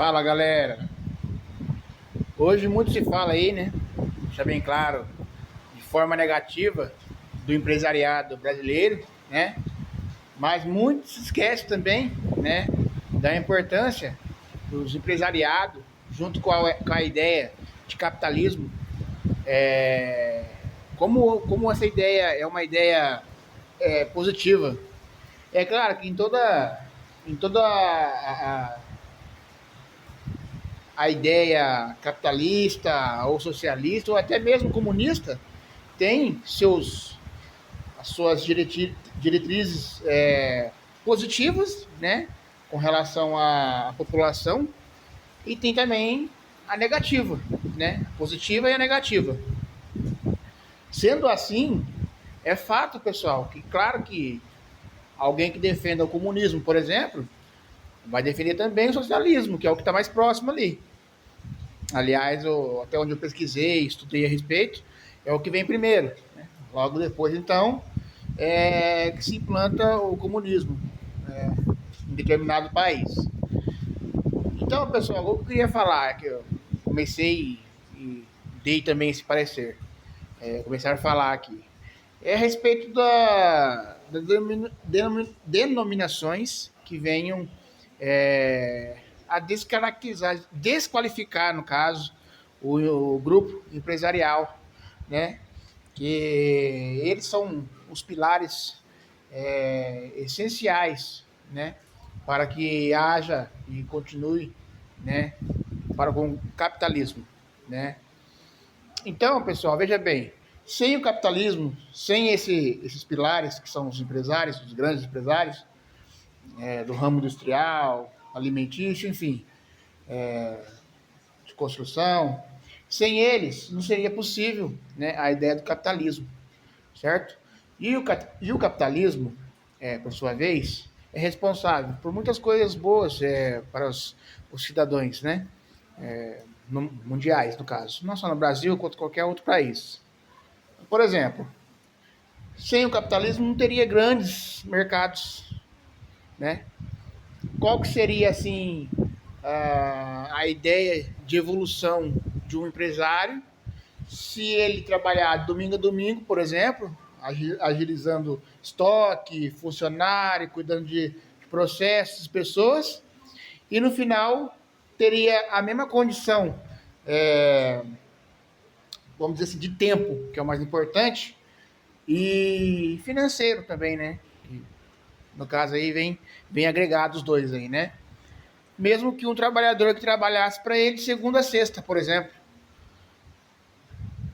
Fala galera, hoje muito se fala aí, né? Deixa bem claro, de forma negativa do empresariado brasileiro, né? Mas muito se esquece também, né? Da importância dos empresariados junto com a ideia de capitalismo. É, como essa ideia é uma ideia positiva. É claro que em toda a ideia capitalista ou socialista ou até mesmo comunista tem as suas diretrizes positivas, né, com relação à população, e tem também a negativa, né, a positiva e a negativa. Sendo assim, é fato, pessoal, que claro que alguém que defenda o comunismo, por exemplo, vai defender também o socialismo, que é o que está mais próximo ali. Aliás, até onde eu pesquisei, estudei a respeito, é o que vem primeiro. Né? Logo depois, então, que se implanta o comunismo em determinado país. Então, pessoal, o que eu queria falar, que eu comecei e dei também esse parecer, começar a falar aqui, é a respeito das denominações que venham a descaracterizar, desqualificar, no caso, o grupo empresarial, né? Que eles são os pilares essenciais, né? Para que haja e continue, né? Para o capitalismo, né? Então, pessoal, veja bem, sem o capitalismo, sem esses pilares que são os empresários, os grandes empresários, do ramo industrial, alimentício, enfim, de construção, sem eles não seria possível, né, a ideia do capitalismo, certo? E o capitalismo, por sua vez, é responsável por muitas coisas boas para os cidadãos, né? Mundiais, no caso. Não só no Brasil, quanto qualquer outro país. Por exemplo, sem o capitalismo não teria grandes mercados, né? Qual que seria, assim, a ideia de evolução de um empresário se ele trabalhar domingo a domingo, por exemplo, agilizando estoque, funcionário, cuidando de processos, pessoas, e no final teria a mesma condição, é, vamos dizer assim, de tempo, que é o mais importante, e financeiro também, né? No caso aí vem agregado os dois aí, né? Mesmo que um trabalhador que trabalhasse para ele de segunda a sexta, por exemplo.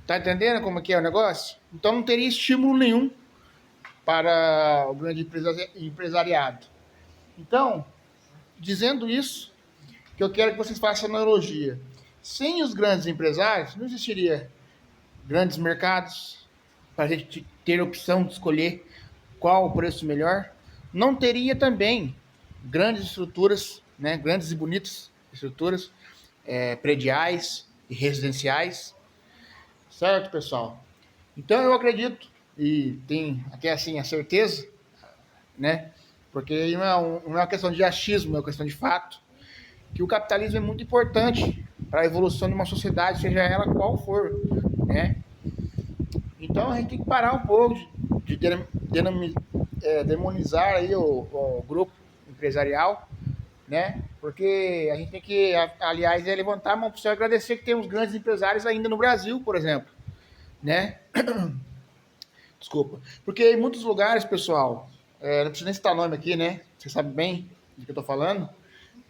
Tá entendendo como que é o negócio? Então não teria estímulo nenhum para o grande empresariado. Então, dizendo isso, que eu quero que vocês façam analogia. Sem os grandes empresários, não existiria grandes mercados para a gente ter a opção de escolher qual o preço melhor. Não teria também grandes estruturas, né, grandes e bonitas estruturas prediais e residenciais, certo, pessoal? Então eu acredito e tenho até assim a certeza, né? Porque não é uma questão de achismo, é uma questão de fato, que o capitalismo é muito importante para a evolução de uma sociedade, seja ela qual for, né? Então a gente tem que parar um pouco de demonizar aí o grupo empresarial, né? Porque a gente tem que, aliás, levantar a mão para o senhor agradecer que temos grandes empresários ainda no Brasil, por exemplo, né? Desculpa. Porque em muitos lugares, pessoal, não preciso nem citar nome aqui, né? Você sabe bem do que eu tô falando.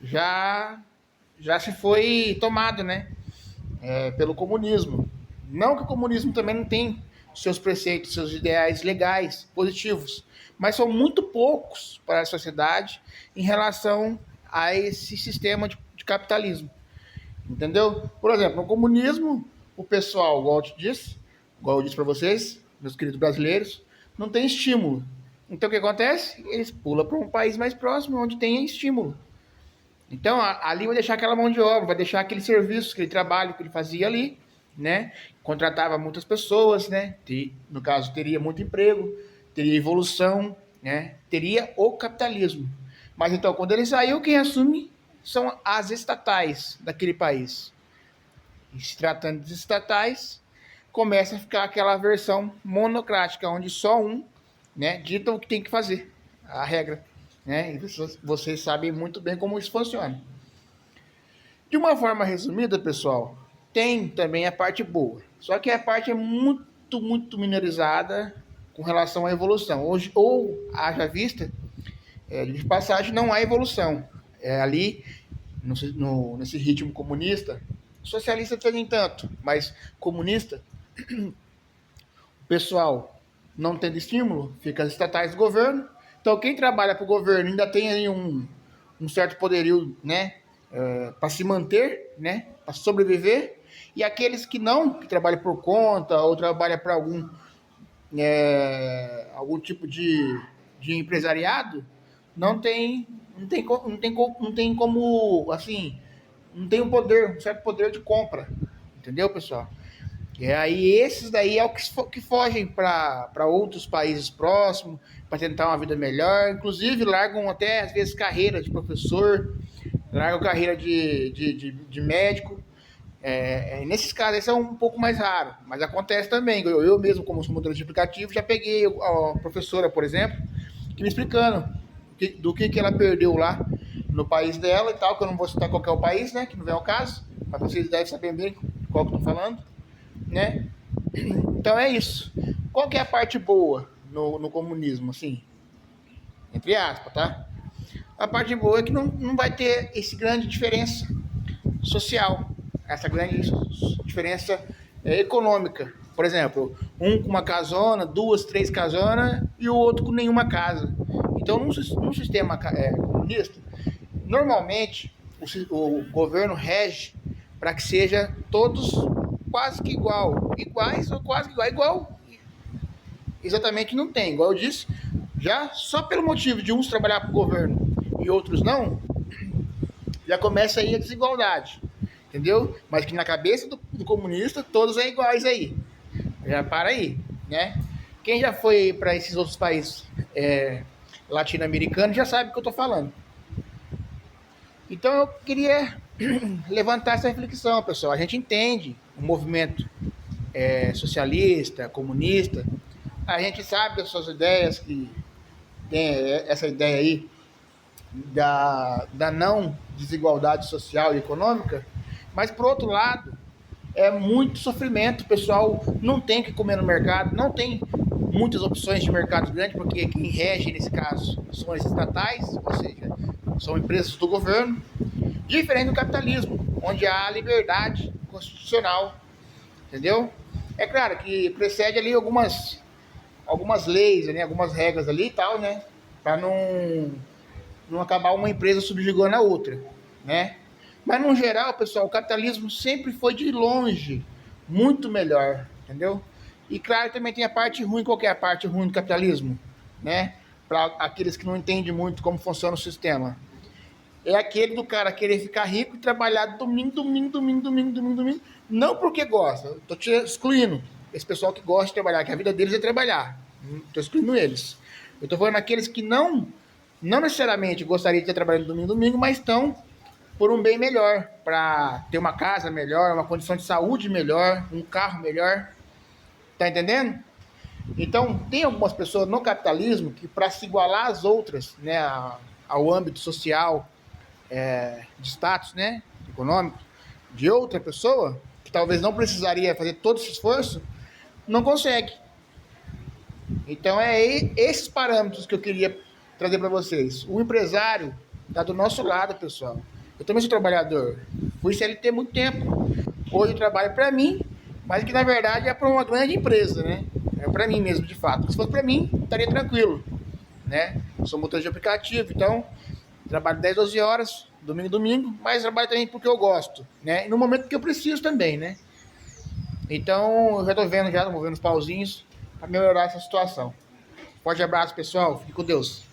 Já, já se foi tomado, né? Pelo comunismo. Não que o comunismo também não tem seus preceitos, seus ideais legais, positivos, mas são muito poucos para a sociedade em relação a esse sistema de capitalismo. Entendeu? Por exemplo, no comunismo, o pessoal, igual eu disse para vocês, meus queridos brasileiros, não tem estímulo. Então o que acontece? Eles pulam para um país mais próximo, onde tem estímulo. Então ali vai deixar aquela mão de obra, vai deixar aquele serviço, aquele trabalho que ele fazia ali, né? Contratava muitas pessoas, né? No caso, teria muito emprego, teria evolução, né? Teria o capitalismo. Mas então, quando ele saiu, quem assume são as estatais daquele país. E se tratando de estatais, começa a ficar aquela versão monocrática, onde só um, né, dita o que tem que fazer, a regra. Né? E vocês sabem muito bem como isso funciona. De uma forma resumida, pessoal, tem também a parte boa. Só que a parte é muito minorizada com relação à evolução. Hoje, ou haja vista, de passagem, não há evolução. Ali, nesse ritmo comunista, socialista nem tanto, mas comunista, o pessoal não tendo estímulo, fica as estatais do governo. Então, quem trabalha para o governo ainda tem aí um certo poderio, né, para se manter, né, para sobreviver. E aqueles que não, que trabalham por conta ou trabalham para algum tipo de empresariado, não tem como, assim, não tem um certo poder de compra, entendeu, pessoal? E aí esses daí é o que fogem para outros países próximos, para tentar uma vida melhor, inclusive largam até às vezes carreira de professor, largam carreira de médico. Nesses casos, isso é um pouco mais raro, mas acontece também. Eu mesmo, como sou motorista de aplicativo, já peguei a professora, por exemplo, que me explicando do que ela perdeu lá no país dela e tal, que eu não vou citar qual é o país, né, que não vem ao caso, mas vocês devem saber bem qual que eu tô falando, né? Então é isso. Qual que é a parte boa no comunismo, assim? Entre aspas, tá? A parte boa é que não vai ter essa grande diferença social, essa grande diferença econômica. Por exemplo, um com uma casona, duas, três casonas e o outro com nenhuma casa. Então, num sistema comunista, normalmente o governo rege para que seja todos quase que iguais ou quase que igual. Exatamente não tem, igual eu disse, já só pelo motivo de uns trabalhar para o governo e outros não, já começa aí a desigualdade, entendeu? Mas que na cabeça do comunista todos é iguais aí. Já para aí, né? Quem já foi para esses outros países latino-americanos já sabe o que eu estou falando. Então eu queria levantar essa reflexão, pessoal. A gente entende o movimento socialista, comunista, a gente sabe das suas ideias, que tem essa ideia aí da não desigualdade social e econômica, mas por outro lado, é muito sofrimento. O pessoal não tem o que comer no mercado, não tem muitas opções de mercado grande, porque quem rege nesse caso são as estatais, ou seja, são empresas do governo, diferente do capitalismo, onde há liberdade constitucional, entendeu? É claro que precede ali algumas leis, né, algumas regras ali e tal, né, para não acabar uma empresa subjugando a outra, né? Mas no geral, pessoal, o capitalismo sempre foi de longe muito melhor, entendeu? E claro, também tem a parte ruim. Qual que é a parte ruim do capitalismo, né? Para aqueles que não entendem muito como funciona o sistema. É aquele do cara querer ficar rico e trabalhar domingo, não porque gosta. Tô te excluindo esse pessoal que gosta de trabalhar, que a vida deles é trabalhar. Tô excluindo eles. Eu tô falando aqueles que não necessariamente gostaria de estar trabalhando domingo, mas estão por um bem melhor, para ter uma casa melhor, uma condição de saúde melhor, um carro melhor. Tá entendendo? Então, tem algumas pessoas no capitalismo que, para se igualar às outras, né, ao âmbito social, de status, né, econômico, de outra pessoa, que talvez não precisaria fazer todo esse esforço, não consegue. Então, esses parâmetros que eu queria trazer para vocês. O empresário está do nosso lado, pessoal. Eu também sou trabalhador. Fui CLT muito tempo. Hoje eu trabalho para mim, mas que na verdade é para uma grande empresa, né? É para mim mesmo, de fato. Se fosse para mim, estaria tranquilo, né? Sou motorista de aplicativo, então trabalho 10, 12 horas, domingo, mas trabalho também porque eu gosto, né? E no momento que eu preciso também, né? Então, eu já tô vendo, movendo os pauzinhos para melhorar essa situação. Forte abraço, pessoal. Fique com Deus.